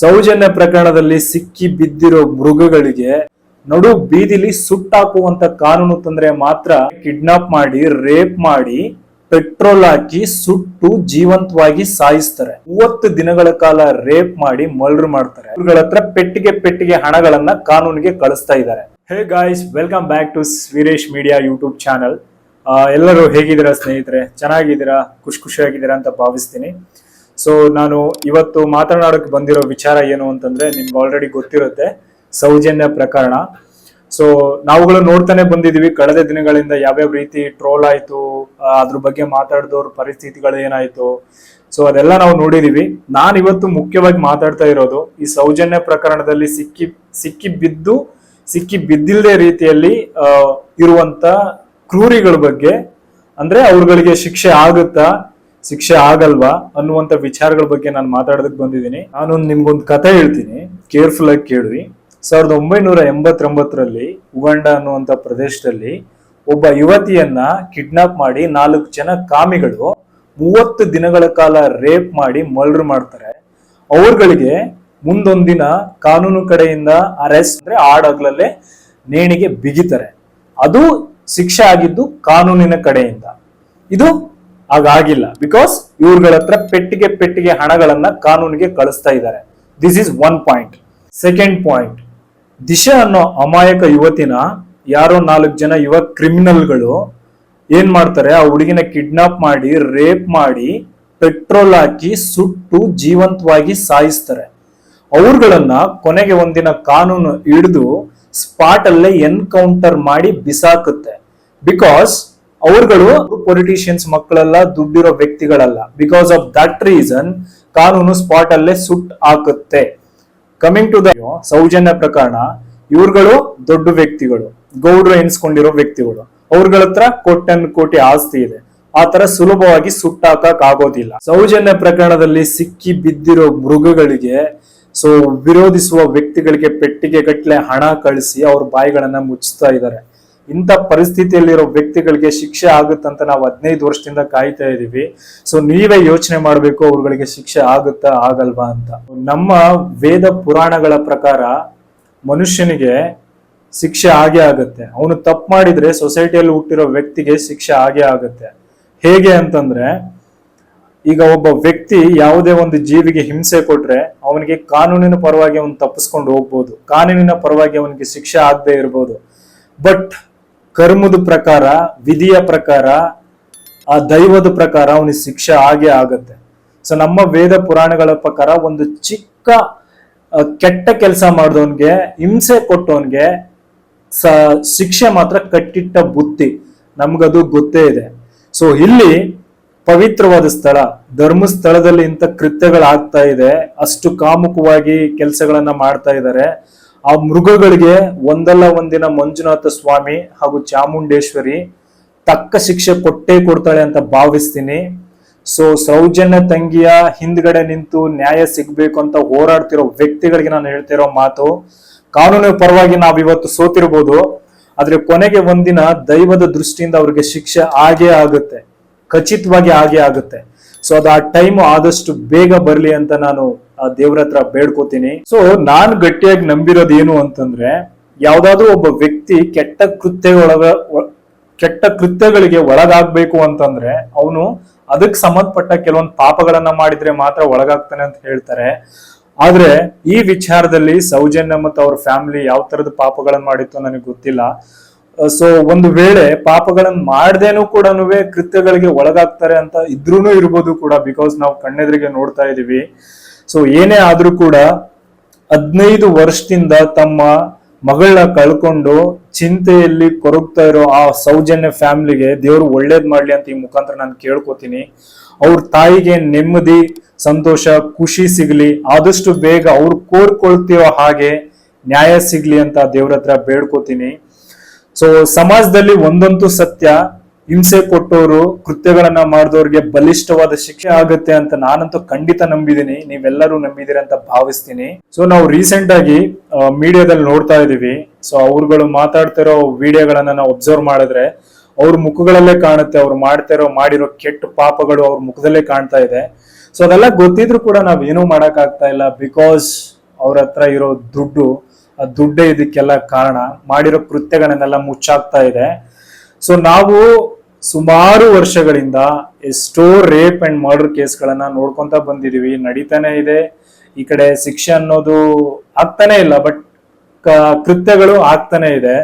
ಸೌಜನ್ಯ ಪ್ರಕರಣದಲ್ಲಿ ಸಿಕ್ಕಿ ಬಿದ್ದಿರೋ ಮೃಗಗಳಿಗೆ ನಡು ಬೀದಿಲಿ ಸುಟ್ಟಾಕುವಂತ ಕಾನೂನು ತಂದ್ರೆ ಮಾತ್ರ ಕಿಡ್ನಾಪ್ ಮಾಡಿ ರೇಪ್ ಮಾಡಿ ಪೆಟ್ರೋಲ್ ಹಾಕಿ ಸುಟ್ಟು ಜೀವಂತವಾಗಿ ಸಾಯಿಸ್ತಾರೆ. 30 ದಿನಗಳ ಕಾಲ ರೇಪ್ ಮಾಡಿ ಮರ್ಡರ್ ಮಾಡ್ತಾರೆ. ಇವ್ರಗಳ ಹತ್ರ ಪೆಟ್ಟಿಗೆ ಹಣಗಳನ್ನ ಕಾನೂನಿಗೆ ಕಳಿಸ್ತಾ ಇದ್ದಾರೆ. Hey guys, welcome back to Veeresh media YouTube channel. ಎಲ್ಲರೂ ಹೇಗಿದ್ದೀರಾ ಸ್ನೇಹಿತರೆ? ಚೆನ್ನಾಗಿದ್ದೀರಾ, ಖುಷಿಯಾಗಿದ್ದೀರಾ ಅಂತ ಭಾವಿಸ್ತೀನಿ. ಸೊ ನಾನು ಇವತ್ತು ಮಾತನಾಡೋಕೆ ಬಂದಿರೋ ವಿಚಾರ ಏನು ಅಂತಂದ್ರೆ ನಿಮ್ಗೆ ಆಲ್ರೆಡಿ ಗೊತ್ತಿರುತ್ತೆ, ಸೌಜನ್ಯ ಪ್ರಕರಣ. ಸೊ ನಾವುಗಳು ನೋಡ್ತಾನೆ ಬಂದಿದೀವಿ ಕಳೆದ ದಿನಗಳಿಂದ ಯಾವ್ಯಾವ ರೀತಿ ಟ್ರೋಲ್ ಆಯ್ತು, ಅದ್ರ ಬಗ್ಗೆ ಮಾತಾಡಿದವ್ರ ಪರಿಸ್ಥಿತಿಗಳು ಏನಾಯ್ತು, ಸೊ ಅದೆಲ್ಲ ನಾವು ನೋಡಿದೀವಿ. ನಾನು ಇವತ್ತು ಮುಖ್ಯವಾಗಿ ಮಾತಾಡ್ತಾ ಇರೋದು ಈ ಸೌಜನ್ಯ ಪ್ರಕರಣದಲ್ಲಿ ಸಿಕ್ಕಿ ಬಿದ್ದಿಲ್ಲದೆ ರೀತಿಯಲ್ಲಿ ಇರುವಂತ ಕ್ರೂರಿಗಳ ಬಗ್ಗೆ, ಅಂದ್ರೆ ಅವ್ರಗಳಿಗೆ ಶಿಕ್ಷೆ ಆಗುತ್ತಾ ಶಿಕ್ಷೆ ಆಗಲ್ವಾ ಅನ್ನುವಂತ ವಿಚಾರಗಳ ಬಗ್ಗೆ ನಾನು ಮಾತಾಡೋದಕ್ಕೆ ಬಂದಿದ್ದೀನಿ. ನಾನು ನಿಮ್ಗೊಂದು ಕತೆ ಹೇಳ್ತೀನಿ, ಕೇರ್ಫುಲ್ ಆಗಿ ಕೇಳಿ. 1989ರಲ್ಲಿ ಉಗಾಂಡ ಅನ್ನುವಂತ ಪ್ರದೇಶದಲ್ಲಿ ಒಬ್ಬ ಯುವತಿಯನ್ನ ಕಿಡ್ನಾಪ್ ಮಾಡಿ 4 ಜನ ಕಾಮಿಗಳು 30 ದಿನಗಳ ಕಾಲ ರೇಪ್ ಮಾಡಿ ಮರ್ಡರ್ ಮಾಡ್ತಾರೆ. ಅವ್ರಗಳಿಗೆ ಮುಂದೊಂದಿನ ಕಾನೂನು ಕಡೆಯಿಂದ ಅರೆಸ್ಟ್, ಅಂದ್ರೆ ಆಡಗ್ಲಲ್ಲೇ ನೇಣಿಗೆ ಬಿಗಿತಾರೆ. ಅದು ಶಿಕ್ಷೆ ಆಗಿದ್ದು ಕಾನೂನಿನ ಕಡೆಯಿಂದ. ಇದು ಹಾಗಾಗಿಲ್ಲ, ಬಿಕಾಸ್ ಇವ್ರಗಳ ಹತ್ರ ಪೆಟ್ಟಿಗೆ ಹಣಗಳನ್ನ ಕಾನೂನಿಗೆ ಕಳಿಸ್ತಾ ಇದ್ದಾರೆ. This is one point. Second point, Disha ಅನ್ನೋ ಅಮಾಯಕ ಯುವತಿನ ಯಾರೋ 4 ಜನ ಯುವ ಕ್ರಿಮಿನಲ್ಗಳು ಏನ್ ಮಾಡ್ತಾರೆ, ಆ ಹುಡುಗಿನ ಕಿಡ್ನಾಪ್ ಮಾಡಿ ರೇಪ್ ಮಾಡಿ ಪೆಟ್ರೋಲ್ ಹಾಕಿ ಸುಟ್ಟು ಜೀವಂತವಾಗಿ ಸಾಯಿಸ್ತಾರೆ. ಅವ್ರಗಳನ್ನ ಕೊನೆಗೆ ಒಂದಿನ ಕಾನೂನು ಹಿಡಿದು ಸ್ಪಾಟ್ ಅಲ್ಲೇ ಎನ್ಕೌಂಟರ್ ಮಾಡಿ ಬಿಸಾಕುತ್ತೆ. ಬಿಕಾಸ್ ಅವ್ರುಗಳು ಪೊಲಿಟಿಷಿಯನ್ಸ್ ಮಕ್ಕಳೆಲ್ಲ, ದುಡ್ಡಿರೋ ವ್ಯಕ್ತಿಗಳಲ್ಲ. ಬಿಕಾಸ್ ಆಫ್ ದಟ್ ರೀಸನ್ ಕಾನೂನು ಸ್ಪಾಟ್ ಅಲ್ಲೇ ಸುಟ್ ಹಾಕುತ್ತೆ. ಕಮಿಂಗ್ ಟು ದ ಸೌಜನ್ಯ ಪ್ರಕರಣ, ಇವ್ರುಗಳು ದೊಡ್ಡ ವ್ಯಕ್ತಿಗಳು, ಗೌಡ್ರು ಎನ್ಸ್ಕೊಂಡಿರೋ ವ್ಯಕ್ತಿಗಳು. ಅವ್ರಗಳ ಹತ್ರ ಕೋಟಿ ಆಸ್ತಿ ಇದೆ. ಆ ತರ ಸುಲಭವಾಗಿ ಸುಟ್ಟಾಕಕ್ ಆಗೋದಿಲ್ಲ. ಸೌಜನ್ಯ ಪ್ರಕರಣದಲ್ಲಿ ಸಿಕ್ಕಿ ಬಿದ್ದಿರೋ ಮೃಗಗಳಿಗೆ, ಸೊ ವಿರೋಧಿಸುವ ವ್ಯಕ್ತಿಗಳಿಗೆ ಪೆಟ್ಟಿಗೆ ಗಟ್ಲೆ ಹಣ ಕಳಿಸಿ ಅವ್ರ ಬಾಯಿಗಳನ್ನ ಮುಚ್ತಾ ಇದ್ದಾರೆ. ಇಂಥ ಪರಿಸ್ಥಿತಿಯಲ್ಲಿರೋ ವ್ಯಕ್ತಿಗಳಿಗೆ ಶಿಕ್ಷೆ ಆಗುತ್ತಂತ ನಾವು 15 ವರ್ಷದಿಂದ ಕಾಯ್ತಾ ಇದೀವಿ. ಸೊ ನೀವೇ ಯೋಚನೆ ಮಾಡ್ಬೇಕು, ಅವ್ರಗಳಿಗೆ ಶಿಕ್ಷೆ ಆಗುತ್ತಾ ಆಗಲ್ವಾ ಅಂತ. ನಮ್ಮ ವೇದ ಪುರಾಣಗಳ ಪ್ರಕಾರ ಮನುಷ್ಯನಿಗೆ ಶಿಕ್ಷೆ ಆಗೇ ಆಗುತ್ತೆ. ಅವನು ತಪ್ಪು ಮಾಡಿದ್ರೆ ಸೊಸೈಟಿಯಲ್ಲಿ ಹುಟ್ಟಿರೋ ವ್ಯಕ್ತಿಗೆ ಶಿಕ್ಷೆ ಆಗೇ ಆಗುತ್ತೆ. ಹೇಗೆ ಅಂತಂದ್ರೆ, ಈಗ ಒಬ್ಬ ವ್ಯಕ್ತಿ ಯಾವುದೇ ಒಂದು ಜೀವಿಗೆ ಹಿಂಸೆ ಕೊಟ್ರೆ ಅವನಿಗೆ ಕಾನೂನಿನ ಪರವಾಗಿ ಅವನು ತಪ್ಪಿಸ್ಕೊಂಡು ಹೋಗ್ಬೋದು, ಕಾನೂನಿನ ಪರವಾಗಿ ಅವನಿಗೆ ಶಿಕ್ಷೆ ಆಗದೆ ಇರ್ಬೋದು. ಬಟ್ ಕರ್ಮದ ಪ್ರಕಾರ, ವಿಧಿಯ ಪ್ರಕಾರ, ಆ ದೈವದ ಪ್ರಕಾರ ಅವನಿಗೆ ಶಿಕ್ಷೆ ಆಗೇ ಆಗತ್ತೆ. ಸೊ ನಮ್ಮ ವೇದ ಪುರಾಣಗಳ ಪ್ರಕಾರ ಒಂದು ಚಿಕ್ಕ ಕೆಟ್ಟ ಕೆಲಸ ಮಾಡಿದವನ್ಗೆ, ಹಿಂಸೆ ಕೊಟ್ಟವನ್ಗೆ ಶಿಕ್ಷೆ ಮಾತ್ರ ಕಟ್ಟಿಟ್ಟ ಬುತ್ತಿ. ನಮ್ಗದು ಗೊತ್ತೇ ಇದೆ. ಸೊ ಇಲ್ಲಿ ಪವಿತ್ರವಾದ ಸ್ಥಳ, ಧರ್ಮಸ್ಥಳದಲ್ಲಿ ಇಂಥ ಕೃತ್ಯಗಳಾಗ್ತಾ ಇದೆ. ಅಷ್ಟು ಕಾಮುಕವಾಗಿ ಕೆಲಸಗಳನ್ನ ಮಾಡ್ತಾ ಇದ್ದಾರೆ. ಆ ಮೃಗಗಳಿಗೆ ಒಂದಲ್ಲ ಒಂದಿನ ಮಂಜುನಾಥ ಸ್ವಾಮಿ ಹಾಗೂ ಚಾಮುಂಡೇಶ್ವರಿ ತಕ್ಕ ಶಿಕ್ಷೆ ಕೊಟ್ಟೇ ಕೊಡ್ತಾಳೆ ಅಂತ ಭಾವಿಸ್ತೀನಿ. ಸೊ ಸೌಜನ್ಯ ತಂಗಿಯ ಹಿಂದ್ಗಡೆ ನಿಂತು ನ್ಯಾಯ ಸಿಗ್ಬೇಕು ಅಂತ ಹೋರಾಡ್ತಿರೋ ವ್ಯಕ್ತಿಗಳಿಗೆ ನಾನು ಹೇಳ್ತಿರೋ ಮಾತು, ಕಾನೂನಿನ ಪರವಾಗಿ ನಾವಿವತ್ತು ಸೋತಿರ್ಬೋದು, ಆದ್ರೆ ಕೊನೆಗೆ ಒಂದಿನ ದೈವದ ದೃಷ್ಟಿಯಿಂದ ಅವ್ರಿಗೆ ಶಿಕ್ಷೆ ಆಗೇ ಆಗುತ್ತೆ, ಖಚಿತವಾಗಿ ಆಗೇ ಆಗುತ್ತೆ. ಸೊ ಅದು ಆ ಟೈಮ್ ಆದಷ್ಟು ಬೇಗ ಬರ್ಲಿ ಅಂತ ನಾನು ಆ ದೇವ್ರ ಹತ್ರ ಬೇಡ್ಕೋತೀನಿ. ಸೊ ನಾನ್ ಗಟ್ಟಿಯಾಗಿ ನಂಬಿರೋದು ಏನು ಅಂತಂದ್ರೆ, ಯಾವ್ದಾದ್ರು ಒಬ್ಬ ವ್ಯಕ್ತಿ ಕೆಟ್ಟ ಕೃತ್ಯಗಳಿಗೆ ಒಳಗಾಗ್ಬೇಕು ಅಂತಂದ್ರೆ ಅವನು ಅದಕ್ಕೆ ಸಂಬಂಧಪಟ್ಟ ಕೆಲವೊಂದು ಪಾಪಗಳನ್ನ ಮಾಡಿದ್ರೆ ಮಾತ್ರ ಒಳಗಾಗ್ತಾನೆ ಅಂತ ಹೇಳ್ತಾರೆ. ಆದ್ರೆ ಈ ವಿಚಾರದಲ್ಲಿ ಸೌಜನ್ಯ ಮತ್ತು ಅವ್ರ ಫ್ಯಾಮಿಲಿ ಯಾವ ತರದ ಪಾಪಗಳನ್ನ ಮಾಡಿತ್ತು ನನಗೆ ಗೊತ್ತಿಲ್ಲ. ಸೊ ಒಂದು ವೇಳೆ ಪಾಪಗಳನ್ನ ಮಾಡ್ದೇನು ಕೂಡ ಕೃತ್ಯಗಳಿಗೆ ಒಳಗಾಗ್ತಾರೆ ಅಂತ ಇದ್ರೂನು ಇರ್ಬೋದು ಕೂಡ, ಬಿಕಾಸ್ ನಾವು ಕಣ್ಣೆದುರಿಗೆ ನೋಡ್ತಾ ಇದೀವಿ. ಸೊ ಏನೇ ಆದ್ರೂ ಕೂಡ 15 ವರ್ಷದಿಂದ ತಮ್ಮ ಮಗಳನ್ನ ಕಳ್ಕೊಂಡು ಚಿಂತೆಯಲ್ಲಿ ಕೊರಗ್ತಾ ಇರೋ ಆ ಸೌಜನ್ಯ ಫ್ಯಾಮಿಲಿಗೆ ದೇವ್ರು ಒಳ್ಳೇದ್ ಮಾಡ್ಲಿ ಅಂತ ಈ ಮುಖಾಂತರ ನಾನು ಕೇಳ್ಕೊತೀನಿ. ಅವ್ರ ತಾಯಿಗೆ ನೆಮ್ಮದಿ, ಸಂತೋಷ, ಖುಷಿ ಸಿಗ್ಲಿ, ಆದಷ್ಟು ಬೇಗ ಅವ್ರು ಕೋರ್ಕೊಳ್ತಿರೋ ಹಾಗೆ ನ್ಯಾಯ ಸಿಗ್ಲಿ ಅಂತ ದೇವ್ರ ಹತ್ರ ಬೇಡ್ಕೋತೀನಿ. ಸೊ ಸಮಾಜದಲ್ಲಿ ಒಂದಂತೂ ಸತ್ಯ, ಹಿಂಸೆ ಕೊಟ್ಟವರು, ಕೃತ್ಯಗಳನ್ನ ಮಾಡಿದವ್ರಿಗೆ ಬಲಿಷ್ಠವಾದ ಶಿಕ್ಷೆ ಆಗುತ್ತೆ ಅಂತ ನಾನಂತೂ ಖಂಡಿತ ನಂಬಿದ್ದೀನಿ. ನೀವೆಲ್ಲರೂ ನಂಬಿದಿರ ಅಂತ ಭಾವಿಸ್ತೀನಿ. ಸೊ ನಾವು ರೀಸೆಂಟ್ ಆಗಿ ಮೀಡಿಯಾದಲ್ಲಿ ನೋಡ್ತಾ ಇದೀವಿ. ಸೊ ಅವ್ರುಗಳು ಮಾತಾಡ್ತಿರೋ ವಿಡಿಯೋಗಳನ್ನ ನಾವು ಅಬ್ಸರ್ವ್ ಮಾಡಿದ್ರೆ ಅವ್ರ ಮುಖಗಳಲ್ಲೇ ಕಾಣುತ್ತೆ, ಅವ್ರು ಮಾಡಿರೋ ಕೆಟ್ಟ ಪಾಪಗಳು ಅವ್ರ ಮುಖದಲ್ಲೇ ಕಾಣ್ತಾ ಇದೆ. ಸೊ ಅದೆಲ್ಲ ಗೊತ್ತಿದ್ರು ಕೂಡ ನಾವ್ ಏನೂ ಮಾಡಕ್ ಆಗ್ತಾ ಇಲ್ಲ, ಬಿಕಾಸ್ ಅವ್ರ ಹತ್ರ ಇರೋ ದುಡ್ಡು, ಆ ದುಡ್ಡೇ ಇದಕ್ಕೆಲ್ಲ ಕಾರಣ. ಮಾಡಿರೋ ಕೃತ್ಯಗಳನ್ನೆಲ್ಲ ಮುಚ್ಚಾಕ್ತಾ ಇದೆ. ಸೊ ನಾವು ಸುಮಾರು ವರ್ಷಗಳಿಂದ ಎಷ್ಟೋ ರೇಪ್ ಅಂಡ್ ಮರ್ಡರ್ ಕೇಸ್ಗಳನ್ನ ನೋಡ್ಕೊಂತ ಬಂದಿದೀವಿ, ನಡೀತಾನೆ ಇದೆ. ಈ ಕಡೆ ಶಿಕ್ಷೆ ಅನ್ನೋದು ಆಗ್ತಾನೆ ಇಲ್ಲ, ಬಟ್ ಕೃತ್ಯಗಳು ಆಗ್ತಾನೆ ಇದೆ.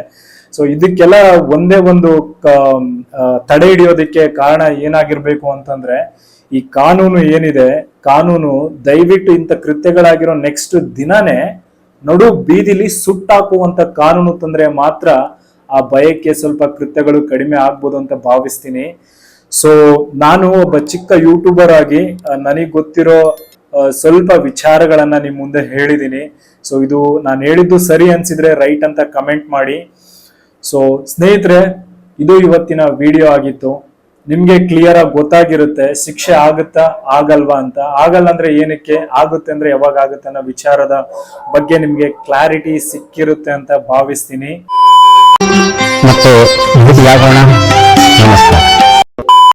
ಸೊ ಇದಕ್ಕೆಲ್ಲ ಒಂದೇ ಒಂದು ತಡೆ ಹಿಡಿಯೋದಕ್ಕೆ ಕಾರಣ ಏನಾಗಿರ್ಬೇಕು ಅಂತಂದ್ರೆ, ಈ ಕಾನೂನು ಏನಿದೆ, ಕಾನೂನು ದಯವಿಟ್ಟು ಇಂಥ ಕೃತ್ಯಗಳಾಗಿರೋ ನೆಕ್ಸ್ಟ್ ದಿನನೇ ನಡು ಬೀದಿಲಿ ಸುಟ್ಟಾಕುವಂತ ಕಾನೂನು ತಂದ್ರೆ ಮಾತ್ರ ಆ ಭಯಕ್ಕೆ ಸ್ವಲ್ಪ ಕೃತ್ಯಗಳು ಕಡಿಮೆ ಆಗ್ಬೋದು ಅಂತ ಭಾವಿಸ್ತೀನಿ. ಸೊ ನಾನು ಒಬ್ಬ ಚಿಕ್ಕ ಯೂಟ್ಯೂಬರ್ ಆಗಿ ನನಗೆ ಗೊತ್ತಿರೋ ಸ್ವಲ್ಪ ವಿಚಾರಗಳನ್ನ ನಿಮ್ ಮುಂದೆ ಹೇಳಿದೀನಿ. ಸೊ ಇದು ನಾನು ಹೇಳಿದ್ದು ಸರಿ ಅನ್ಸಿದ್ರೆ ರೈಟ್ ಅಂತ ಕಮೆಂಟ್ ಮಾಡಿ. ಸೊ ಸ್ನೇಹಿತರೆ, ಇದು ಇವತ್ತಿನ ವಿಡಿಯೋ ಆಗಿತ್ತು. ನಿಮ್ಗೆ ಕ್ಲಿಯರ್ ಆಗಿ ಗೊತ್ತಾಗಿರುತ್ತೆ ಶಿಕ್ಷೆ ಆಗುತ್ತಾ ಆಗಲ್ವಾ ಅಂತ. ಆಗಲ್ಲ ಅಂದ್ರೆ ಏನಕ್ಕೆ, ಆಗುತ್ತೆ ಅಂದ್ರೆ ಯಾವಾಗ ಆಗುತ್ತೆ ಅನ್ನೋ ವಿಚಾರದ ಬಗ್ಗೆ ನಿಮ್ಗೆ ಕ್ಲಾರಿಟಿ ಸಿಕ್ಕಿರುತ್ತೆ ಅಂತ ಭಾವಿಸ್ತೀನಿ. ಮತ್ತೆ ಭೇಟಿಯಾಗೋಣ. ನಮಸ್ಕಾರ.